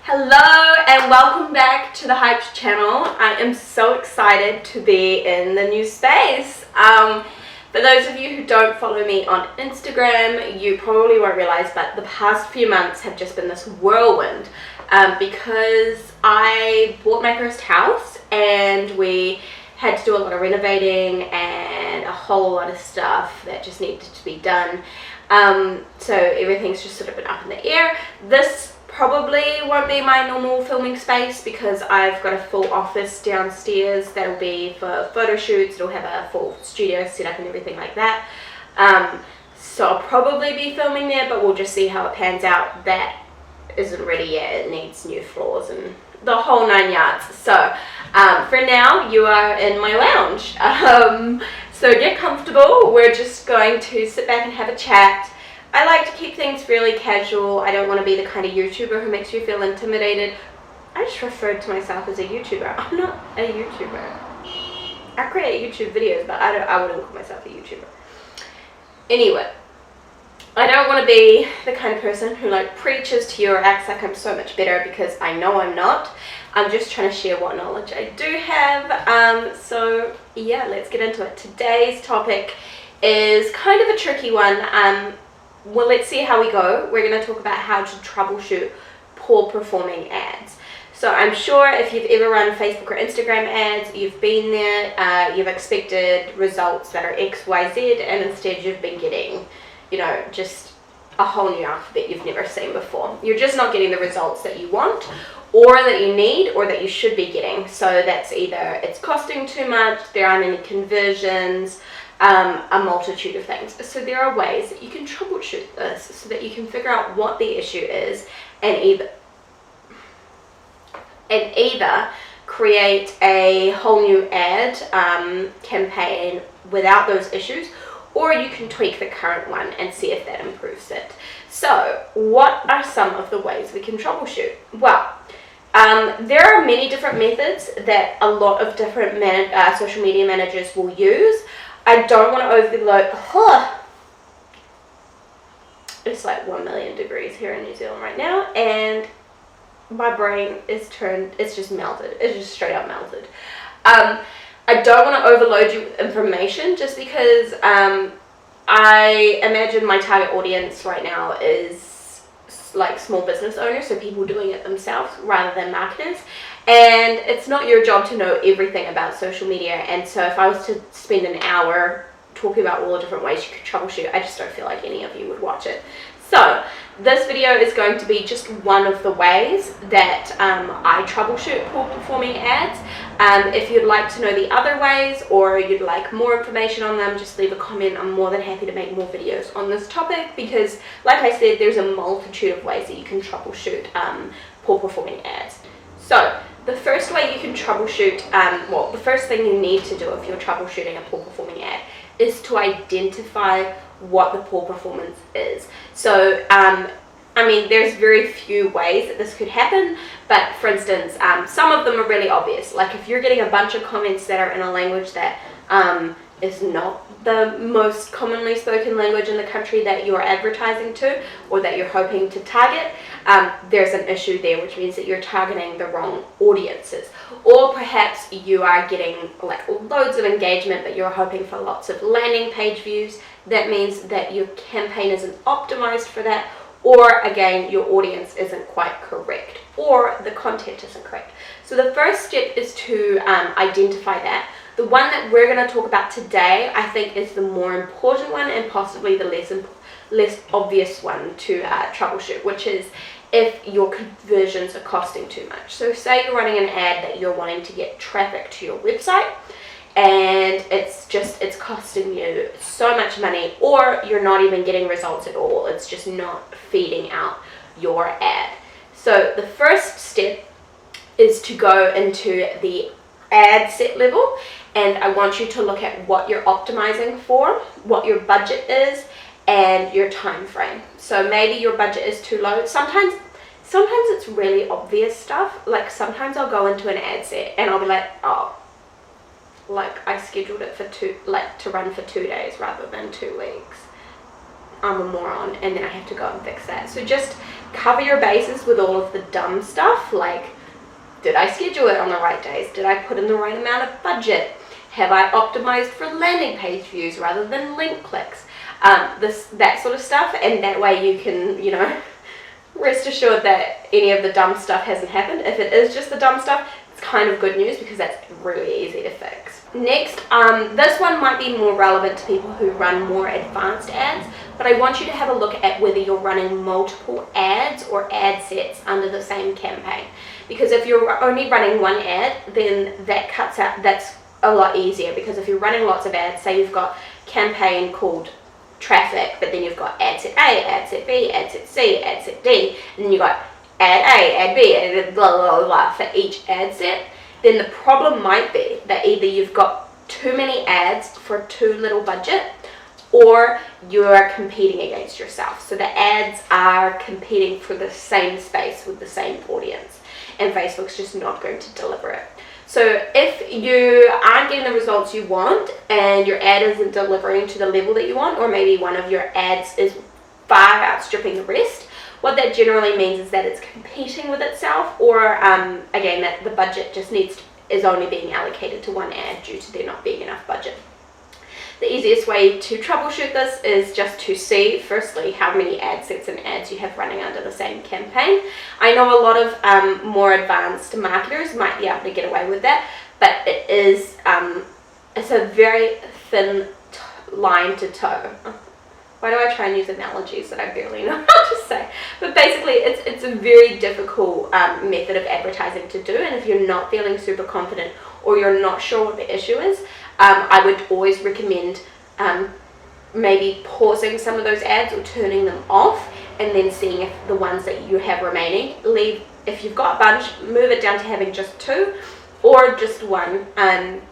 Hello and welcome back to the Hyped channel. I am so excited to be in the new space. For those of you who don't follow me on Instagram, you probably won't realize, but the past few months have just been this whirlwind because I bought my first house and we had to do a lot of renovating and a whole lot of stuff that just needed to be done. So everything's just sort of been up in the air. This probably won't be my normal filming space because I've got a full office downstairs that'll be for photo shoots. It'll have a full studio set up and everything like that. So I'll probably be filming there, but we'll just see how it pans out. That isn't ready yet. It needs new floors and the whole 9 yards. So for now, you are in my lounge. So get comfortable. We're just going to sit back and have a chat. I like to keep things fairly casual. I don't want to be the kind of YouTuber who makes you feel intimidated. I just referred to myself as a YouTuber. I'm not a YouTuber. I create YouTube videos, but I wouldn't call myself a YouTuber. Anyway, I don't want to be the kind of person who preaches to you or acts like I'm so much better, because I know I'm not. I'm just trying to share what knowledge I do have. So yeah, let's get into it. Today's topic is kind of a tricky one. Well, let's see how we go. We're going to talk about how to troubleshoot poor performing ads. So I'm sure if you've ever run Facebook or Instagram ads, you've been there, you've expected results that are X, Y, Z, and instead you've been getting, just a whole new alphabet you've never seen before. You're just not getting the results that you want or that you need or that you should be getting. So that's either it's costing too much, there aren't any conversions, a multitude of things. So there are ways that you can troubleshoot this so that you can figure out what the issue is and either create a whole new ad campaign without those issues, or you can tweak the current one and see if that improves it. So what are some of the ways we can troubleshoot? Well, there are many different methods that a lot of different social media managers will use. I don't want to overload. It's like 1 million degrees here in New Zealand right now, and my brain is turned. It's just melted. It's just straight up melted. I don't want to overload you with information just because I imagine my target audience right now is like small business owners, so people doing it themselves rather than marketers. And it's not your job to know everything about social media. And so if I was to spend an hour talking about all the different ways you could troubleshoot, I just don't feel like any of you would watch it. So this video is going to be just one of the ways that I troubleshoot poor performing ads. If you'd like to know the other ways or you'd like more information on them, just leave a comment. I'm more than happy to make more videos on this topic because, like I said, there's a multitude of ways that you can troubleshoot poor performing ads. So the first way you can troubleshoot, the first thing you need to do if you're troubleshooting a poor performing ad is to identify what the poor performance is. So, there's very few ways that this could happen, but for instance, some of them are really obvious. Like if you're getting a bunch of comments that are in a language that is not the most commonly spoken language in the country that you're advertising to or that you're hoping to target, there's an issue there, which means that you're targeting the wrong audiences. Or perhaps you are getting loads of engagement, but you're hoping for lots of landing page views. That means that your campaign isn't optimized for that, or again, your audience isn't quite correct, or the content isn't correct. So the first step is to identify that. The one that we're going to talk about today, I think, is the more important one and possibly the less obvious one to troubleshoot, which is if your conversions are costing too much. So say you're running an ad that you're wanting to get traffic to your website, and it's costing you so much money, or you're not even getting results at all. It's just not feeding out your ad. So the first step is to go into the ad set level, and I want you to look at what you're optimizing for, what your budget is, and your time frame. So maybe your budget is too low. Sometimes it's really obvious stuff. Like sometimes I'll go into an ad set and I'll be like, I scheduled it for to run for 2 days rather than 2 weeks. I'm a moron, and then I have to go and fix that. So just cover your bases with all of the dumb stuff, like, did I schedule it on the right days? Did I put in the right amount of budget? Have I optimized for landing page views rather than link clicks? That sort of stuff, and that way you can, rest assured that any of the dumb stuff hasn't happened. If it is just the dumb stuff, it's kind of good news because that's really easy to fix. Next, this one might be more relevant to people who run more advanced ads, but I want you to have a look at whether you're running multiple ads or ad sets under the same campaign. Because if you're only running one ad, then that's a lot easier, because if you're running lots of ads, say you've got campaign called traffic, but then you've got ad set A, ad set B, ad set C, ad set D, and then you've got ad A, ad B, and blah, blah, blah, blah for each ad set, then the problem might be that either you've got too many ads for too little budget, or you're competing against yourself. So the ads are competing for the same space with the same audience, and Facebook's just not going to deliver it. So if you aren't getting the results you want and your ad isn't delivering to the level that you want, or maybe one of your ads is far outstripping the rest, what that generally means is that it's competing with itself, or again, that the budget just is only being allocated to one ad due to there not being enough budget. The easiest way to troubleshoot this is just to see, firstly, how many ad sets and ads you have running under the same campaign. I know a lot of more advanced marketers might be able to get away with that, but it's a very thin line to toe. Why do I try and use analogies that I barely know how to say? But basically, it's a very difficult method of advertising to do, and if you're not feeling super confident or you're not sure what the issue is, I would always recommend maybe pausing some of those ads or turning them off, and then seeing if the ones that you have remaining, if you've got a bunch, move it down to having just 2 or just 1, and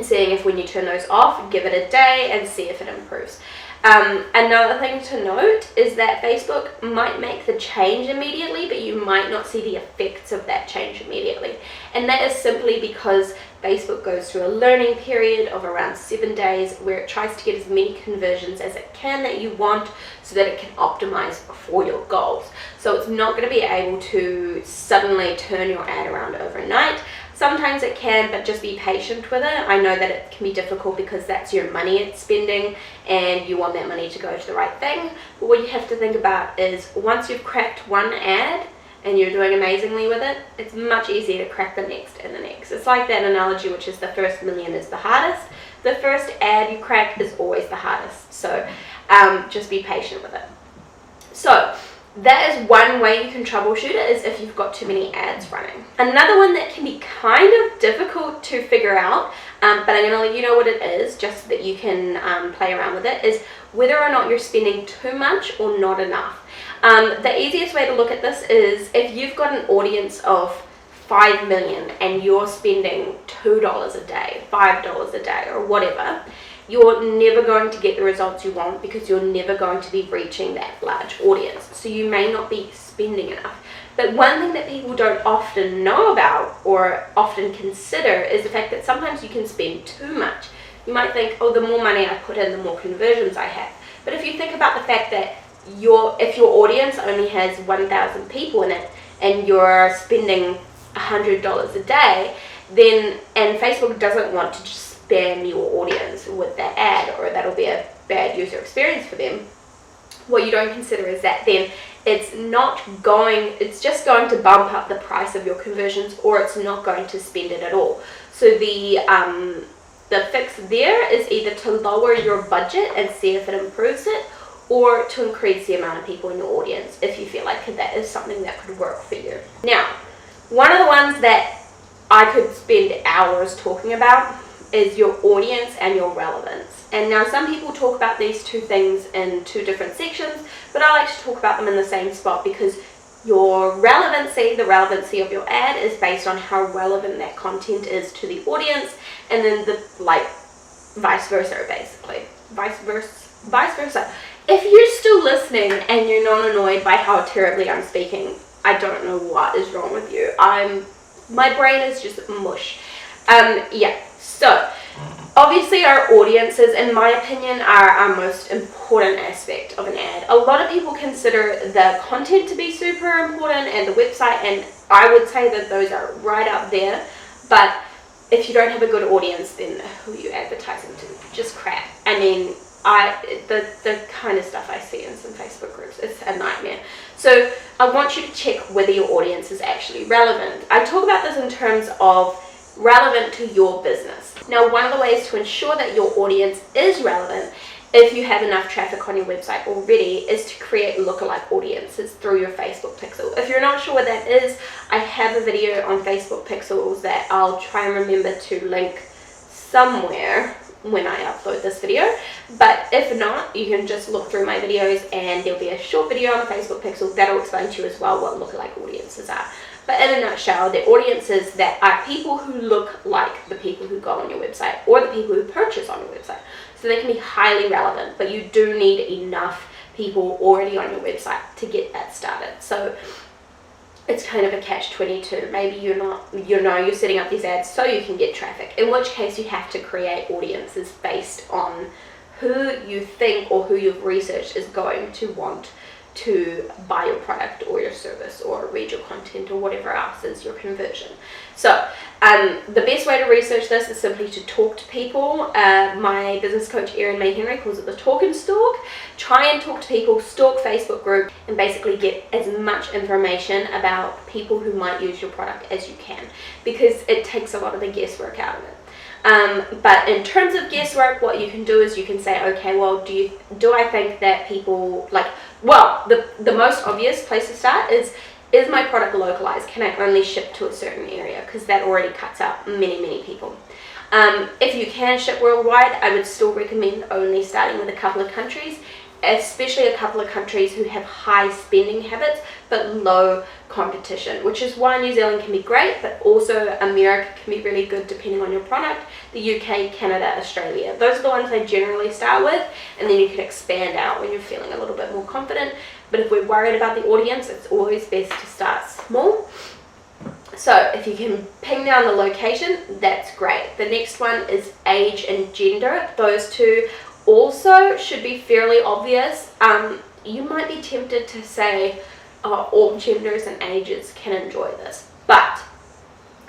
seeing if when you turn those off, give it a day and see if it improves. Another thing to note is that Facebook might make the change immediately, but you might not see the effects of that change immediately. And that is simply because Facebook goes through a learning period of around 7 days where it tries to get as many conversions as it can that you want so that it can optimize for your goals. So it's not going to be able to suddenly turn your ad around overnight. Sometimes it can, but just be patient with it. I know that it can be difficult because that's your money it's spending and you want that money to go to the right thing. But what you have to think about is once you've cracked one ad and you're doing amazingly with it, it's much easier to crack the next and the next. It's like that analogy, which is the first million is the hardest. The first ad you crack is always the hardest. So just be patient with it. So that is one way you can troubleshoot it, is if you've got too many ads running. Another one that can be kind of difficult to figure out, but I'm going to let you know what it is just so that you can play around with it, is whether or not you're spending too much or not enough. The easiest way to look at this is if you've got an audience of 5 million and you're spending $2 a day, $5 a day, or whatever, you're never going to get the results you want because you're never going to be reaching that large audience. So you may not be spending enough. But one thing that people don't often know about or often consider is the fact that sometimes you can spend too much. You might think, oh, the more money I put in, the more conversions I have. But if you think about the fact that if your audience only has 1,000 people in it and you're spending $100 a day, then, and Facebook doesn't want to just spam your audience with that ad, or that'll be a bad user experience for them. What you don't consider is that then it's just going to bump up the price of your conversions, or it's not going to spend it at all. So the fix there is either to lower your budget and see if it improves it, or to increase the amount of people in your audience if you feel like that is something that could work for you. Now, one of the ones that I could spend hours talking about is your audience and your relevance. And now some people talk about these two things in two different sections, but I like to talk about them in the same spot because your relevancy, the relevancy of your ad, is based on how relevant that content is to the audience, and then vice versa, basically. Vice versa. If you're still listening and you're not annoyed by how terribly I'm speaking, I don't know what is wrong with you. My brain is just mush. So Obviously, our audiences, in my opinion, are our most important aspect of an ad. A lot of people consider the content to be super important and the website, and I would say that those are right up there. But if you don't have a good audience, then who are you advertising to? Just crap. I mean, the kind of stuff I see in some Facebook groups, it's a nightmare. So I want you to check whether your audience is actually relevant. I talk about this in terms of relevant to your business. Now, one of the ways to ensure that your audience is relevant, if you have enough traffic on your website already, is to create lookalike audiences through your Facebook pixel. If you're not sure what that is, I have a video on Facebook pixels that I'll try and remember to link somewhere when I upload this video. But if not, you can just look through my videos and there'll be a short video on the Facebook pixel that'll explain to you as well what lookalike audiences are. But in a nutshell, the audiences that are people who look like the people who go on your website or the people who purchase on your website. So they can be highly relevant, but you do need enough people already on your website to get that started. So it's kind of a catch-22. Maybe you're setting up these ads so you can get traffic, in which case you have to create audiences based on who you think or who you've researched is going to want to buy your product or your service or read your content or whatever else is your conversion. So the best way to research this is simply to talk to people. My business coach Erin May Henry calls it the talk and stalk. Try and talk to people, stalk Facebook group, and basically get as much information about people who might use your product as you can, because it takes a lot of the guesswork out of it. But in terms of guesswork, what you can do is you can say, okay, well, do I think that people the most obvious place to start is my product localized? Can I only ship to a certain area? Because that already cuts out many people. If you can ship worldwide, I would still recommend only starting with a couple of countries, especially a couple of countries who have high spending habits but low competition, which is why New Zealand can be great, but also America can be really good depending on your product. The UK, Canada, Australia, those are the ones I generally start with, and then you can expand out when you're feeling a little bit more confident. But if we're worried about the audience, it's always best to start small. So if you can ping down the location, that's great. The next one is age and gender. Those two also should be fairly obvious. You might be tempted to say, all genders and ages can enjoy this, but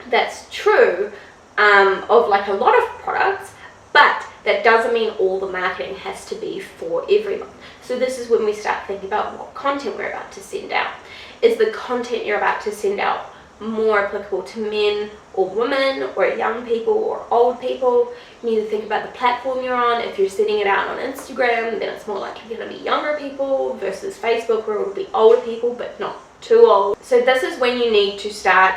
that's true of like a lot of products, but that doesn't mean all the marketing has to be for everyone. So this is when we start thinking about what content we're about to send out. Is the content you're about to send out more applicable to men or women or young people or old people? You need to think about the platform you're on. If you're sending it out on Instagram, then it's more likely going to be younger people versus Facebook, where it will be older people but not too old. So this is when you need to start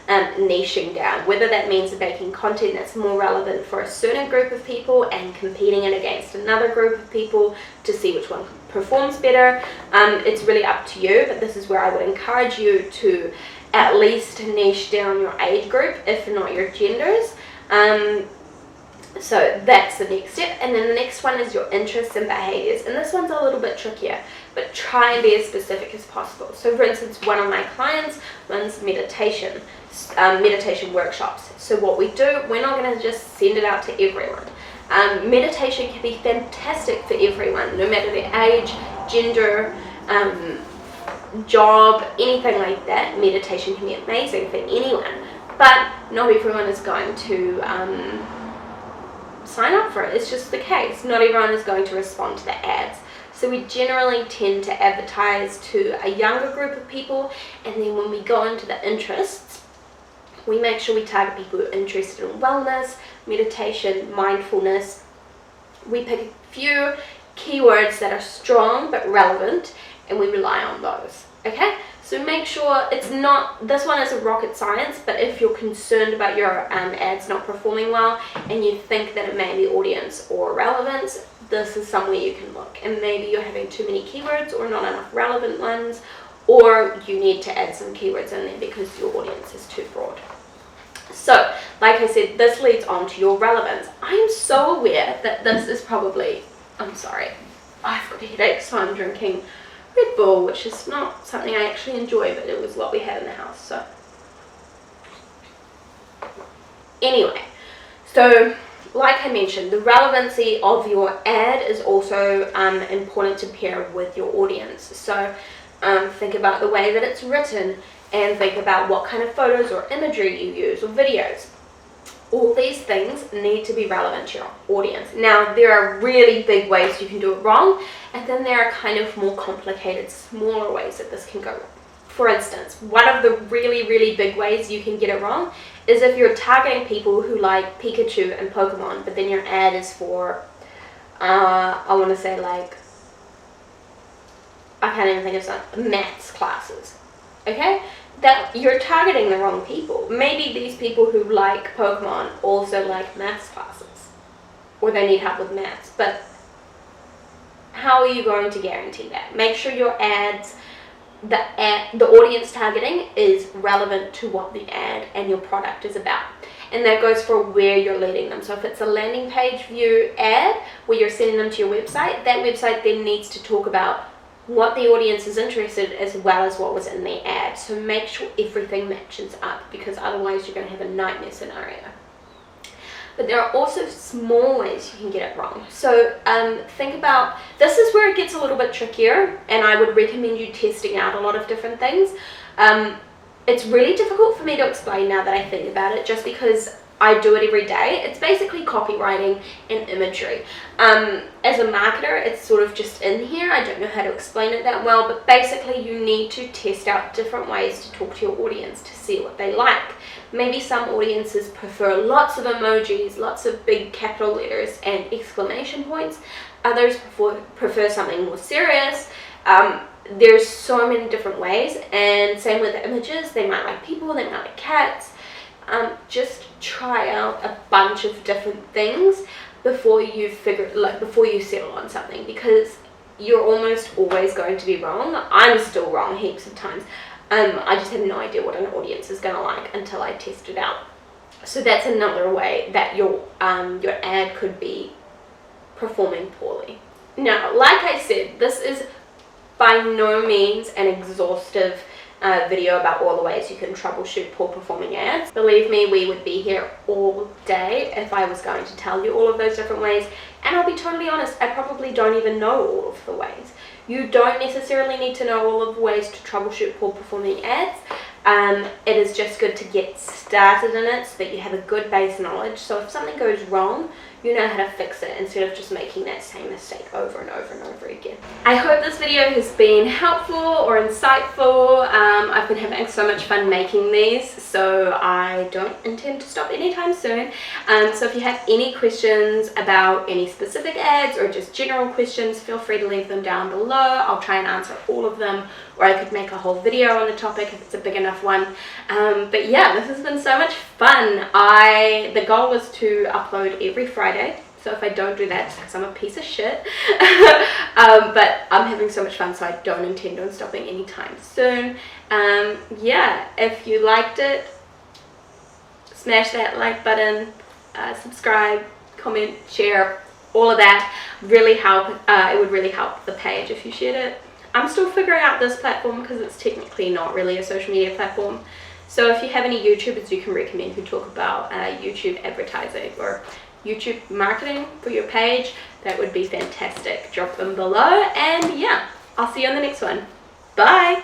niching down, whether that means making content that's more relevant for a certain group of people and competing it against another group of people to see which one performs better. It's really up to you, but this is where I would encourage you to at least niche down your age group, if not your genders. So that's the next step. And then the next one is your interests and behaviors. And this one's a little bit trickier, but try and be as specific as possible. So for instance, one of my clients runs meditation workshops. So what we do, we're not going to just send it out to everyone. Meditation can be fantastic for everyone, no matter their age, gender, job, anything like that. Meditation can be amazing for anyone, but not everyone is going to sign up for it. It's just the case. Not everyone is going to respond to the ads. So we generally tend to advertise to a younger group of people, and then when we go into the interests, we make sure we target people who are interested in wellness, meditation, mindfulness. We pick a few keywords that are strong but relevant, and we rely on those. Okay, so make sure it's not, this one isn't rocket science, but if you're concerned about your ads not performing well and you think that it may be audience or relevance, this is somewhere you can look. And maybe you're having too many keywords or not enough relevant ones, or you need to add some keywords in there because your audience is too broad. So, like I said, this leads on to your relevance. I am so aware that this is probably, I'm sorry, I've got a headache, so I'm drinking Red Bull, which is not something I actually enjoy, but it was what we had in the house. So anyway, so like I mentioned, the relevancy of your ad is also important to pair with your audience. So think about the way that it's written, and think about what kind of photos or imagery you use or videos. All these things need to be relevant to your audience. Now, there are really big ways you can do it wrong, and then there are kind of more complicated, smaller ways that this can go wrong. For instance, one of the really, really big ways you can get it wrong is if you're targeting people who like Pikachu and Pokemon, but then your ad is for, I want to say like, I can't even think of some, maths classes, okay? That you're targeting the wrong people. Maybe these people who like Pokemon also like maths classes, or they need help with maths, but how are you going to guarantee that? Make sure your ads, the audience targeting is relevant to what the ad and your product is about. And that goes for where you're leading them. So if it's a landing page view ad where you're sending them to your website, that website then needs to talk about what the audience is interested in as well as what was in the ad. So make sure everything matches up, because otherwise you're going to have a nightmare scenario. But there are also small ways you can get it wrong. So think about, this is where it gets a little bit trickier, and I would recommend you testing out a lot of different things. It's really difficult for me to explain now that I think about it, just because I do it every day. It's basically copywriting and imagery. As a marketer, it's sort of just in here. I don't know how to explain it that well, but basically you need to test out different ways to talk to your audience to see what they like. Maybe some audiences prefer lots of emojis, lots of big capital letters and exclamation points. Others prefer something more serious. There's so many different ways, and same with the images. They might like people, they might like cats. Just try out a bunch of different things before you settle on something, because you're almost always going to be wrong. I'm still wrong heaps of times. I just have no idea what an audience is going to like until I test it out. So that's another way that your ad could be performing poorly. Now, like I said, this is by no means an exhaustive video about all the ways you can troubleshoot poor performing ads. Believe me, we would be here all day if I was going to tell you all of those different ways, and I'll be totally honest, I probably don't even know all of the ways. You don't necessarily need to know all of the ways to troubleshoot poor performing ads. It is just good to get started in it so that you have a good base knowledge, so if something goes wrong, you know how to fix it instead of just making that same mistake over and over and over again. I hope this video has been helpful or insightful. I've been having so much fun making these, so I don't intend to stop anytime soon. So if you have any questions about any specific ads or just general questions, feel free to leave them down below. I'll try and answer all of them, or I could make a whole video on the topic if it's a big enough one. But yeah, this has been so much fun. The goal was to upload every Friday, so if I don't do that, it's because I'm a piece of shit. But I'm having so much fun, so I don't intend on stopping anytime soon. Yeah, if you liked it, smash that like button, subscribe, comment, share, all of that. Really help. It would really help the page if you shared it. I'm still figuring out this platform because it's technically not really a social media platform. So if you have any YouTubers you can recommend who talk about YouTube advertising or YouTube marketing for your page, that would be fantastic. Drop them below, and yeah, I'll see you on the next one. Bye!